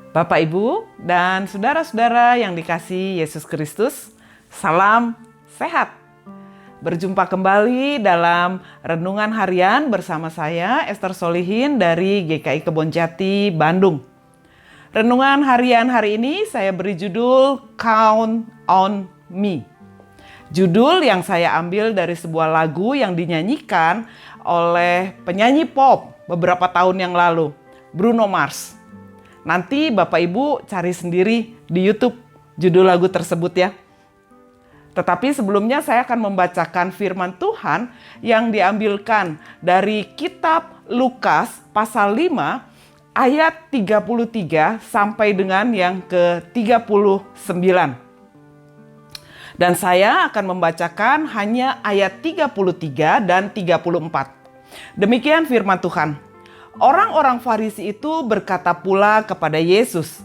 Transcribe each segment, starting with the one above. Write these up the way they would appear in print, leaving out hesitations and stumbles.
Bapak, Ibu, dan saudara-saudara yang dikasihi Yesus Kristus, salam sehat. Berjumpa kembali dalam Renungan Harian bersama saya, Esther Solihin dari GKI Kebonjati, Bandung. Renungan Harian hari ini saya beri judul Count on Me. Judul yang saya ambil dari sebuah lagu yang dinyanyikan oleh penyanyi pop beberapa tahun yang lalu, Bruno Mars. Nanti Bapak Ibu cari sendiri di YouTube judul lagu tersebut ya. Tetapi sebelumnya saya akan membacakan firman Tuhan yang diambilkan dari kitab Lukas pasal 5 ayat 33 sampai dengan yang ke-39. Dan saya akan membacakan hanya ayat 33 dan 34. Demikian firman Tuhan. Orang-orang Farisi itu berkata pula kepada Yesus,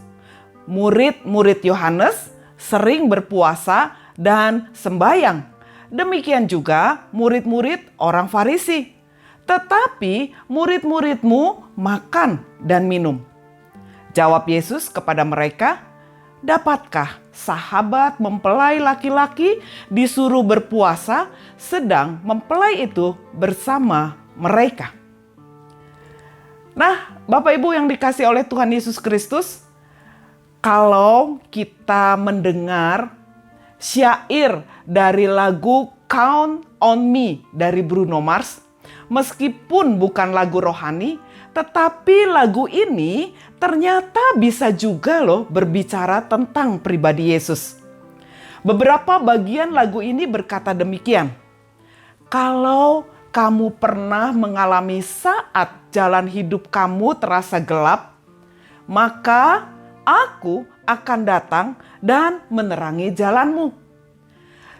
murid-murid Yohanes sering berpuasa dan sembahyang. Demikian juga murid-murid orang Farisi. Tetapi murid-muridmu makan dan minum. Jawab Yesus kepada mereka, dapatkah sahabat mempelai laki-laki disuruh berpuasa sedang mempelai itu bersama mereka? Nah, Bapak Ibu yang dikasihi oleh Tuhan Yesus Kristus, kalau kita mendengar syair dari lagu Count on Me dari Bruno Mars, meskipun bukan lagu rohani, tetapi lagu ini ternyata bisa juga loh berbicara tentang pribadi Yesus. Beberapa bagian lagu ini berkata demikian, kalau kamu pernah mengalami saat jalan hidup kamu terasa gelap, maka aku akan datang dan menerangi jalanmu.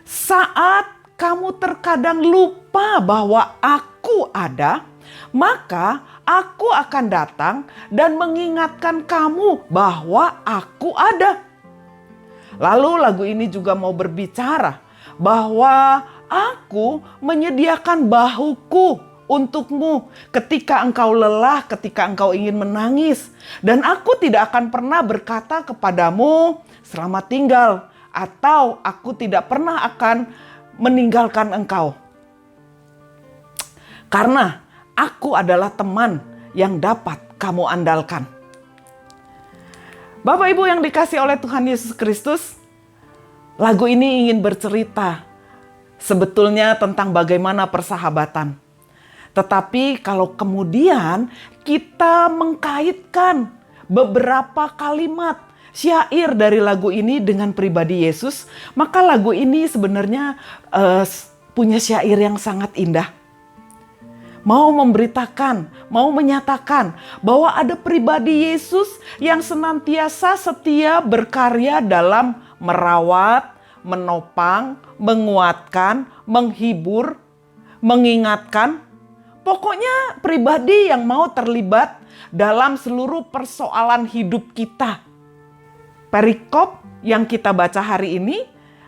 Saat kamu terkadang lupa bahwa aku ada, maka aku akan datang dan mengingatkan kamu bahwa aku ada. Lalu lagu ini juga mau berbicara bahwa aku menyediakan bahuku untukmu ketika engkau lelah, ketika engkau ingin menangis. Dan aku tidak akan pernah berkata kepadamu, selamat tinggal, atau aku tidak pernah akan meninggalkan engkau. Karena aku adalah teman yang dapat kamu andalkan. Bapak Ibu yang dikasihi oleh Tuhan Yesus Kristus, lagu ini ingin bercerita sebetulnya tentang bagaimana persahabatan. Tetapi kalau kemudian kita mengkaitkan beberapa kalimat syair dari lagu ini dengan pribadi Yesus, maka lagu ini sebenarnya punya syair yang sangat indah. Mau memberitakan, mau menyatakan bahwa ada pribadi Yesus yang senantiasa setia berkarya dalam merawat, menopang, menguatkan, menghibur, mengingatkan. Pokoknya pribadi yang mau terlibat dalam seluruh persoalan hidup kita. Perikop yang kita baca hari ini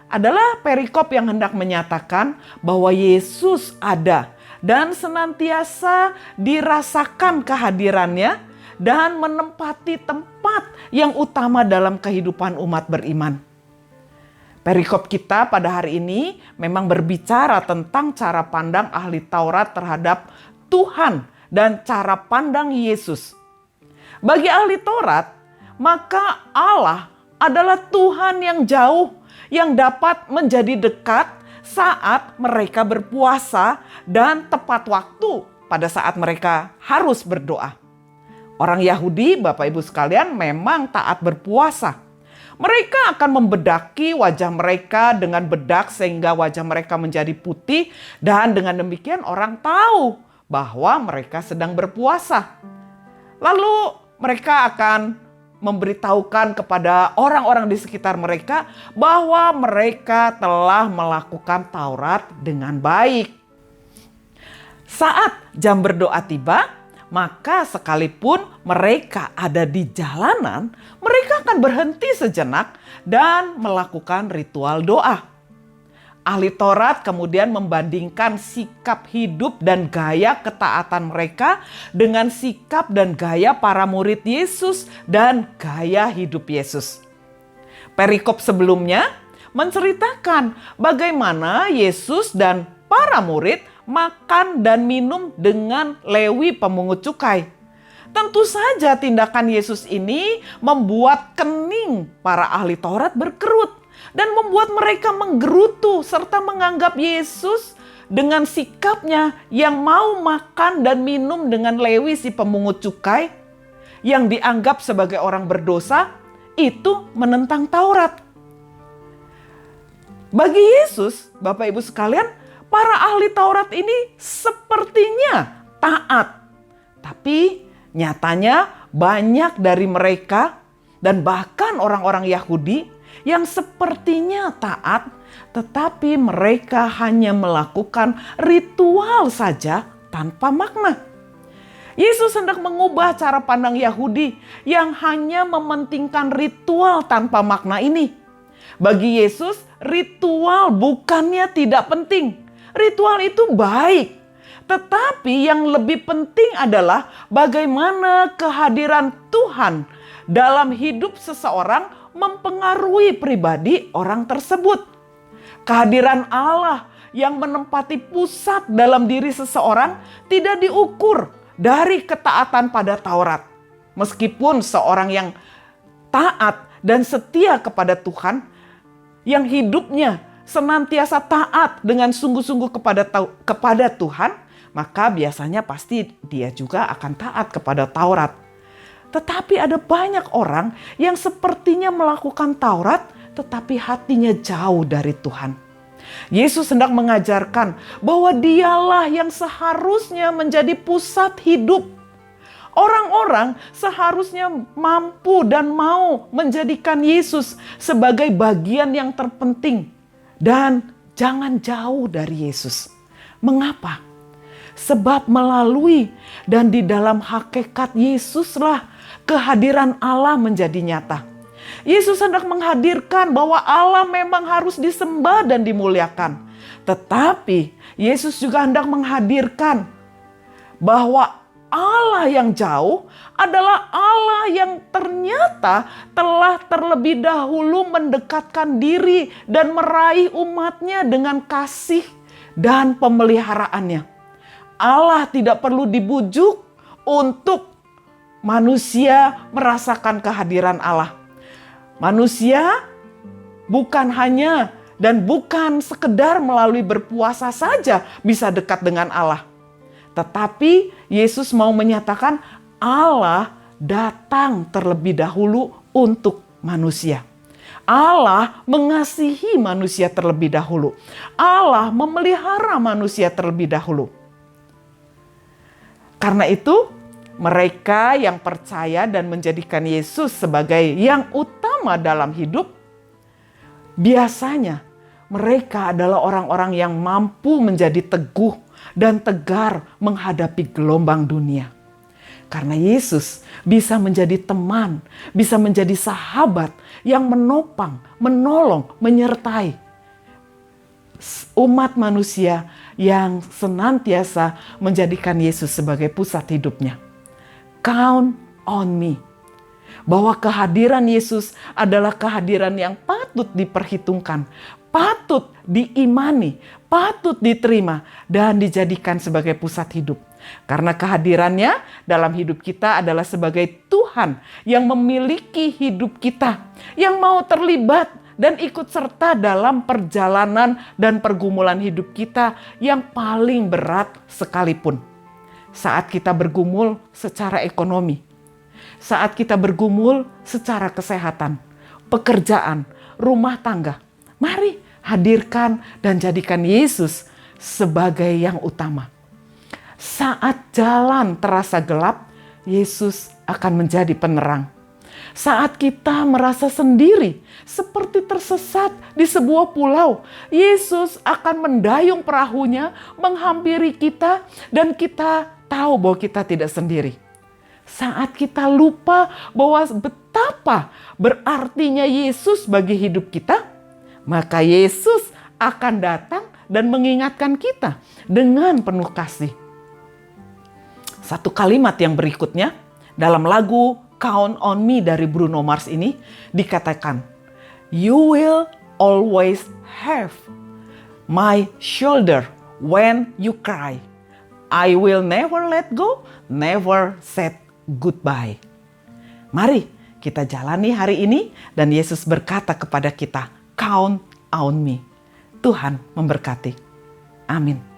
adalah perikop yang hendak menyatakan bahwa Yesus ada dan senantiasa dirasakan kehadirannya dan menempati tempat yang utama dalam kehidupan umat beriman. Perikop kita pada hari ini memang berbicara tentang cara pandang ahli Taurat terhadap Tuhan dan cara pandang Yesus. Bagi ahli Taurat, maka Allah adalah Tuhan yang jauh, yang dapat menjadi dekat saat mereka berpuasa dan tepat waktu pada saat mereka harus berdoa. Orang Yahudi, Bapak Ibu sekalian, memang taat berpuasa. Mereka akan membedaki wajah mereka dengan bedak sehingga wajah mereka menjadi putih, dan dengan demikian orang tahu bahwa mereka sedang berpuasa. Lalu mereka akan memberitahukan kepada orang-orang di sekitar mereka bahwa mereka telah melakukan Taurat dengan baik. Saat jam berdoa tiba, maka sekalipun mereka ada di jalanan, mereka akan berhenti sejenak dan melakukan ritual doa. Ahli Taurat kemudian membandingkan sikap hidup dan gaya ketaatan mereka dengan sikap dan gaya para murid Yesus dan gaya hidup Yesus. Perikop sebelumnya menceritakan bagaimana Yesus dan para murid makan dan minum dengan Lewi pemungut cukai. Tentu saja tindakan Yesus ini membuat kening para ahli Taurat berkerut dan membuat mereka menggerutu serta menganggap Yesus dengan sikapnya yang mau makan dan minum dengan Lewi si pemungut cukai yang dianggap sebagai orang berdosa itu menentang Taurat. Bagi Yesus, Bapak Ibu sekalian, para ahli Taurat ini sepertinya taat. Tapi nyatanya banyak dari mereka dan bahkan orang-orang Yahudi yang sepertinya taat, tetapi mereka hanya melakukan ritual saja tanpa makna. Yesus hendak mengubah cara pandang Yahudi yang hanya mementingkan ritual tanpa makna ini. Bagi Yesus, ritual bukannya tidak penting. Ritual itu baik. Tetapi yang lebih penting adalah bagaimana kehadiran Tuhan dalam hidup seseorang mempengaruhi pribadi orang tersebut. Kehadiran Allah yang menempati pusat dalam diri seseorang tidak diukur dari ketaatan pada Taurat. Meskipun seorang yang taat dan setia kepada Tuhan, yang hidupnya senantiasa taat dengan sungguh-sungguh kepada Tuhan, maka biasanya pasti dia juga akan taat kepada Taurat. Tetapi ada banyak orang yang sepertinya melakukan Taurat, tetapi hatinya jauh dari Tuhan. Yesus hendak mengajarkan bahwa dialah yang seharusnya menjadi pusat hidup. Orang-orang seharusnya mampu dan mau menjadikan Yesus sebagai bagian yang terpenting. Dan jangan jauh dari Yesus. Mengapa? Sebab melalui dan di dalam hakikat Yesuslah kehadiran Allah menjadi nyata. Yesus hendak menghadirkan bahwa Allah memang harus disembah dan dimuliakan. Tetapi Yesus juga hendak menghadirkan bahwa Allah yang jauh adalah Allah yang ternyata telah terlebih dahulu mendekatkan diri dan meraih umatnya dengan kasih dan pemeliharaannya. Allah tidak perlu dibujuk untuk manusia merasakan kehadiran Allah. Manusia bukan hanya dan bukan sekedar melalui berpuasa saja bisa dekat dengan Allah. Tetapi Yesus mau menyatakan Allah datang terlebih dahulu untuk manusia. Allah mengasihi manusia terlebih dahulu. Allah memelihara manusia terlebih dahulu. Karena itu, mereka yang percaya dan menjadikan Yesus sebagai yang utama dalam hidup, biasanya mereka adalah orang-orang yang mampu menjadi teguh dan tegar menghadapi gelombang dunia. Karena Yesus bisa menjadi teman, bisa menjadi sahabat yang menopang, menolong, menyertai umat manusia yang senantiasa menjadikan Yesus sebagai pusat hidupnya. Count on me. Bahwa kehadiran Yesus adalah kehadiran yang patut diperhitungkan, patut diimani, patut diterima dan dijadikan sebagai pusat hidup. Karena kehadirannya dalam hidup kita adalah sebagai Tuhan yang memiliki hidup kita, yang mau terlibat dan ikut serta dalam perjalanan dan pergumulan hidup kita yang paling berat sekalipun. Saat kita bergumul secara ekonomi, saat kita bergumul secara kesehatan, pekerjaan, rumah tangga, mari hadirkan dan jadikan Yesus sebagai yang utama. Saat jalan terasa gelap, Yesus akan menjadi penerang. Saat kita merasa sendiri, seperti tersesat di sebuah pulau, Yesus akan mendayung perahunya, menghampiri kita, dan kita tahu bahwa kita tidak sendiri. Saat kita lupa bahwa betapa berartinya Yesus bagi hidup kita, maka Yesus akan datang dan mengingatkan kita dengan penuh kasih. Satu kalimat yang berikutnya dalam lagu Count on Me dari Bruno Mars ini dikatakan, "You will always have my shoulder when you cry. I will never let go, never say goodbye." Mari kita jalani hari ini dan Yesus berkata kepada kita, "Count on me." Tuhan memberkati. Amin.